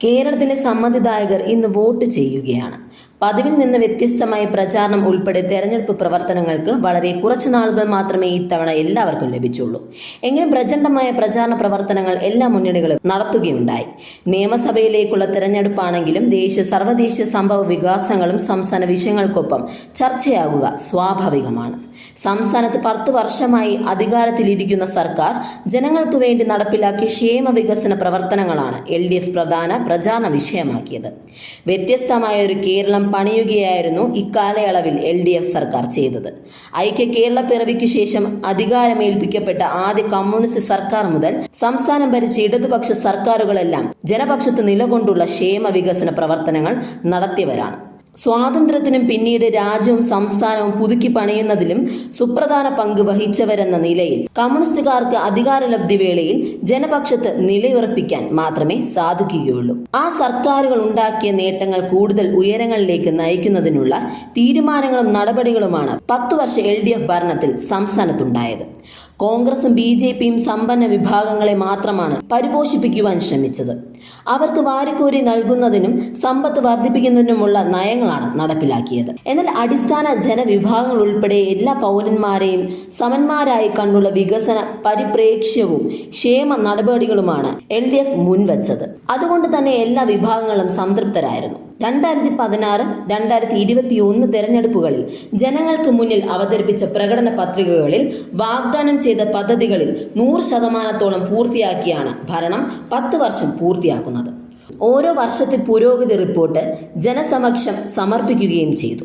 കേരളത്തിലെ സമ്മതിദായകർ ഇന്ന് വോട്ട് ചെയ്യുകയാണ്. പതിവിൽ നിന്ന് വ്യത്യസ്തമായ പ്രചാരണം ഉൾപ്പെടെ തെരഞ്ഞെടുപ്പ് പ്രവർത്തനങ്ങൾക്ക് വളരെ കുറച്ചു നാളുകൾ മാത്രമേ ഇത്തവണ എല്ലാവർക്കും ലഭിച്ചുള്ളൂ. എങ്കിലും പ്രചണ്ഡമായ പ്രചാരണ പ്രവർത്തനങ്ങൾ എല്ലാ മുന്നണികളും നടത്തുകയുണ്ടായി. നിയമസഭയിലേക്കുള്ള തെരഞ്ഞെടുപ്പാണെങ്കിലും സർവ്വദേശീയ സംഭവ വികാസങ്ങളും സംസ്ഥാന വിഷയങ്ങൾക്കൊപ്പം ചർച്ചയാകുക സ്വാഭാവികമാണ്. സംസ്ഥാനത്ത് 10 വർഷമായി അധികാരത്തിലിരിക്കുന്ന സർക്കാർ ജനങ്ങൾക്കു വേണ്ടി നടപ്പിലാക്കിയ ക്ഷേമ വികസന പ്രവർത്തനങ്ങളാണ് LDF പ്രധാന പ്രചാരണ വിഷയമാക്കിയത്. വ്യത്യസ്തമായ ഒരു കേരളം പണിയുകയായിരുന്നു ഇക്കാലയളവിൽ LDF സർക്കാർ ചെയ്തത്. ഐക്യ കേരള പിറവിക്കു ശേഷം അധികാരമേൽപ്പിക്കപ്പെട്ട ആദ്യ കമ്മ്യൂണിസ്റ്റ് സർക്കാർ മുതൽ സംസ്ഥാനം ഭരിച്ച ഇടതുപക്ഷ സർക്കാരുകളെല്ലാം ജനപക്ഷത്ത് നിലകൊണ്ടുള്ള ക്ഷേമ വികസന പ്രവർത്തനങ്ങൾ നടത്തിയവരാണ്. സ്വാതന്ത്ര്യത്തിനും പിന്നീട് രാജ്യവും സംസ്ഥാനവും പുതുക്കി പണിയുന്നതിലും സുപ്രധാന പങ്ക് വഹിച്ചവരെന്ന നിലയിൽ കമ്മ്യൂണിസ്റ്റുകാർക്ക് അധികാരലബ്ധി വേളയിൽ ജനപക്ഷത്ത് നിലയുറപ്പിക്കാൻ മാത്രമേ സാധിക്കുകയുള്ളൂ. ആ സർക്കാരുകൾ ഉണ്ടാക്കിയ നേട്ടങ്ങൾ കൂടുതൽ ഉയരങ്ങളിലേക്ക് നയിക്കുന്നതിനുള്ള തീരുമാനങ്ങളും നടപടികളുമാണ് 10 വർഷ LDF ഭരണത്തിൽ സംസ്ഥാനത്തുണ്ടായത്. കോൺഗ്രസും BJPയും സമ്പന്ന വിഭാഗങ്ങളെ മാത്രമാണ് പരിപോഷിപ്പിക്കുവാൻ ശ്രമിച്ചത്. അവർക്ക് വാരിക്കോരി നൽകുന്നതിനും സമ്പത്ത് വർദ്ധിപ്പിക്കുന്നതിനുമുള്ള നയങ്ങളാണ് നടപ്പിലാക്കിയത്. എന്നാൽ അടിസ്ഥാന ജനവിഭാഗങ്ങൾ ഉൾപ്പെടെ എല്ലാ പൗരന്മാരെയും സമന്മാരായി കണ്ടുള്ള വികസന പരിപ്രേക്ഷ്യവും ക്ഷേമ നടപടികളുമാണ് LDF മുൻവച്ചത്. അതുകൊണ്ട് തന്നെ എല്ലാ വിഭാഗങ്ങളും സംതൃപ്തരായിരുന്നു. 2016-2021 തെരഞ്ഞെടുപ്പുകളിൽ ജനങ്ങൾക്ക് മുന്നിൽ അവതരിപ്പിച്ച പ്രകടന പത്രികകളിൽ വാഗ്ദാനം ചെയ്ത പദ്ധതികളിൽ 100% പൂർത്തിയാക്കിയാണ് ഭരണം 10 വർഷം പൂർത്തിയാക്കുന്നത്. ഓരോ വർഷത്തെ പുരോഗതി റിപ്പോർട്ട് ജനസമക്ഷം സമർപ്പിക്കുകയും ചെയ്തു.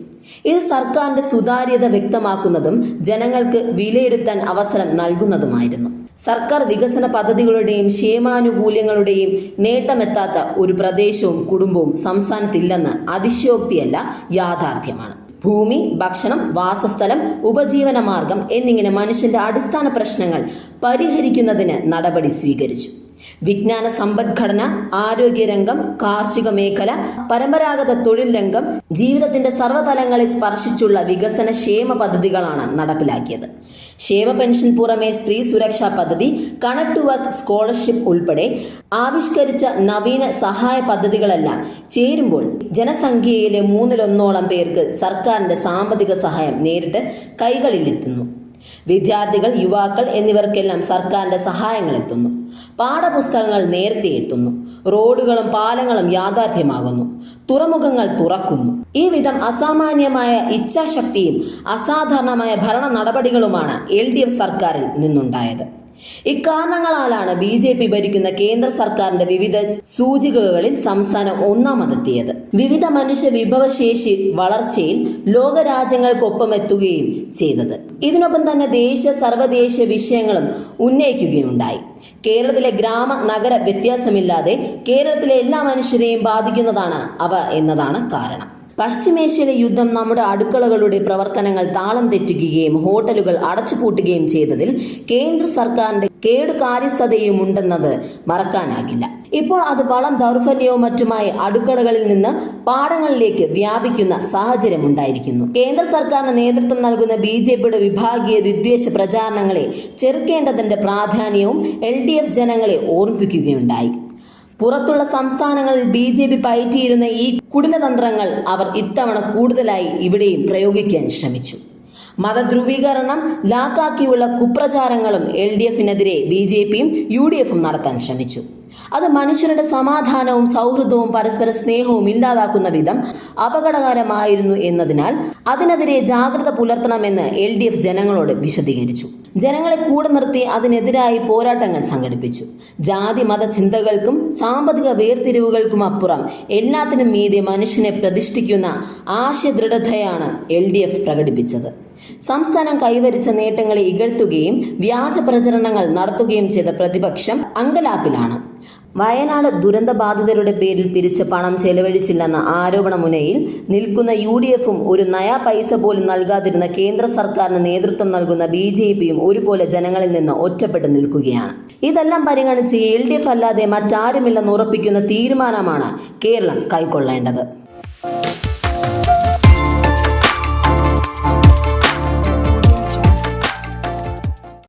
ഇത് സർക്കാരിന്റെ സുതാര്യത വ്യക്തമാക്കുന്നതും ജനങ്ങൾക്ക് വിലയിരുത്താൻ അവസരം നൽകുന്നതുമായിരുന്നു. സർക്കാർ വികസന പദ്ധതികളുടെയും ക്ഷേമാനുകൂല്യങ്ങളുടെയും നേട്ടമെത്താത്ത ഒരു പ്രദേശവും കുടുംബവും സംസ്ഥാനത്തില്ലെന്ന് അതിശയോക്തിയല്ല, യാഥാർത്ഥ്യമാണ്. ഭൂമി, ഭക്ഷണം, വാസസ്ഥലം, ഉപജീവന മാർഗം എന്നിങ്ങനെ മനുഷ്യന്റെ അടിസ്ഥാന പ്രശ്നങ്ങൾ പരിഹരിക്കുന്നതിന് നടപടി സ്വീകരിച്ചു. വിജ്ഞാന സമ്പദ്ഘടന, ആരോഗ്യരംഗം, കാർഷിക മേഖല, പരമ്പരാഗത തൊഴിൽ രംഗം, ജീവിതത്തിന്റെ സർവ്വതലങ്ങളെ സ്പർശിച്ചുള്ള വികസന ക്ഷേമ പദ്ധതികളാണ് നടപ്പിലാക്കിയത്. ക്ഷേമ പെൻഷൻ പുറമെ സ്ത്രീ സുരക്ഷാ പദ്ധതി, കണക്ട് ടു വർക്ക് സ്കോളർഷിപ്പ് ഉൾപ്പെടെ ആവിഷ്കരിച്ച നവീന സഹായ പദ്ധതികളെല്ലാം ചേരുമ്പോൾ ജനസംഖ്യയിലെ 1/3 പേർക്ക് സർക്കാരിന്റെ സാമ്പത്തിക സഹായം നേരിട്ട് കൈകളിലെത്തുന്നു. വിദ്യാർത്ഥികൾ, യുവാക്കൾ എന്നിവർക്കെല്ലാം സർക്കാരിന്റെ സഹായങ്ങൾ എത്തുന്നു. പാഠപുസ്തകങ്ങൾ നേരത്തെ എത്തുന്നു. റോഡുകളും പാലങ്ങളും യാഥാർത്ഥ്യമാകുന്നു. തുറമുഖങ്ങൾ തുറക്കുന്നു. ഈ വിധം അസാമാന്യമായ ഇച്ഛാശക്തിയും അസാധാരണമായ ഭരണ നടപടികളുമാണ് LDF സർക്കാരിൽ നിന്നുണ്ടായത്. ഇക്കാരണങ്ങളാലാണ് BJP ഭരിക്കുന്ന കേന്ദ്ര സർക്കാരിന്റെ വിവിധ സൂചികകളിൽ സംസ്ഥാനം ഒന്നാമതെത്തിയത്. വിവിധ മനുഷ്യ വിഭവശേഷി വളർച്ചയിൽ ലോകരാജ്യങ്ങൾക്കൊപ്പമെത്തുകയും ചെയ്തത്. ഇതിനൊപ്പം തന്നെ സർവ്വദേശീയ വിഷയങ്ങളും ഉന്നയിക്കുകയുണ്ടായി. കേരളത്തിലെ ഗ്രാമ നഗര വ്യത്യാസമില്ലാതെ കേരളത്തിലെ എല്ലാ മനുഷ്യരെയും ബാധിക്കുന്നതാണ് അവ എന്നതാണ് കാരണം. പശ്ചിമേഷ്യയിലെ യുദ്ധം നമ്മുടെ അടുക്കളകളുടെ പ്രവർത്തനങ്ങൾ താളം തെറ്റിക്കുകയും ഹോട്ടലുകൾ അടച്ചുപൂട്ടുകയും ചെയ്തതിൽ കേന്ദ്ര സർക്കാരിന്റെ കാര്യസ്ഥതയും ഉണ്ടെന്നത് മറക്കാനാകില്ല. ഇപ്പോൾ അത് വളം ദൗർബല്യവും മറ്റുമായി അടുക്കളകളിൽ നിന്ന് പാടങ്ങളിലേക്ക് വ്യാപിക്കുന്ന സാഹചര്യം ഉണ്ടായിരിക്കുന്നു. കേന്ദ്ര സർക്കാരിന് നേതൃത്വം നൽകുന്ന BJPയുടെ വിഭാഗീയ വിദ്വേഷ പ്രചാരണങ്ങളെ ചെറുക്കേണ്ടതിന്റെ പ്രാധാന്യവും LDF ജനങ്ങളെ ഓർമ്മിപ്പിക്കുകയുണ്ടായി. പുറത്തുള്ള സംസ്ഥാനങ്ങളിൽ BJP പയറ്റിയിരുന്ന ഈ കുടിലതന്ത്രങ്ങൾ അവർ ഇത്തവണ കൂടുതലായി ഇവിടെയും പ്രയോഗിക്കാൻ ശ്രമിച്ചു. മതധ്രുവീകരണം ലാക്കാക്കിയുള്ള കുപ്രചാരങ്ങളും LDFനെതിരെ BJPയും UDFും നടത്താൻ ശ്രമിച്ചു. അത് മനുഷ്യരുടെ സമാധാനവും സൗഹൃദവും പരസ്പര സ്നേഹവും ഇല്ലാതാക്കുന്ന വിധം അപകടകരമായിരുന്നു എന്നതിനാൽ അതിനെതിരെ ജാഗ്രത പുലർത്തണമെന്ന് LDF ജനങ്ങളോട് വിശദീകരിച്ചു. ജനങ്ങളെ കൂടെ നിർത്തി അതിനെതിരായി പോരാട്ടങ്ങൾ സംഘടിപ്പിച്ചു. ജാതി മത ചിന്തകൾക്കും സാമ്പത്തിക വേർതിരിവുകൾക്കും അപ്പുറം എല്ലാത്തിനും മീതെ മനുഷ്യനെ പ്രതിഷ്ഠിക്കുന്ന ആശയദൃഢതയാണ് LDF പ്രകടിപ്പിച്ചത്. സംസ്ഥാനം കൈവരിച്ച നേട്ടങ്ങളെ ഇകഴ്ത്തുകയും വ്യാജ പ്രചരണങ്ങൾ നടത്തുകയും ചെയ്ത പ്രതിപക്ഷം അങ്കലാപ്പിലാണ്. വയനാട് ദുരന്തബാധിതരുടെ പേരിൽ പിരിച്ച പണം ചെലവഴിച്ചില്ലെന്ന ആരോപണമുനയിൽ നിൽക്കുന്ന UDFും ഒരു നയാ പൈസ പോലും നൽകാതിരുന്ന കേന്ദ്ര സർക്കാരിന് നേതൃത്വം നൽകുന്ന BJPയും ഒരുപോലെ ജനങ്ങളിൽ നിന്ന് ഒറ്റപ്പെട്ടു നിൽക്കുകയാണ്. ഇതെല്ലാം പരിഗണിച്ച് LDF അല്ലാതെ മറ്റാരുമില്ലെന്ന് ഉറപ്പിക്കുന്ന തീരുമാനമാണ് കേരളം കൈക്കൊള്ളേണ്ടത്.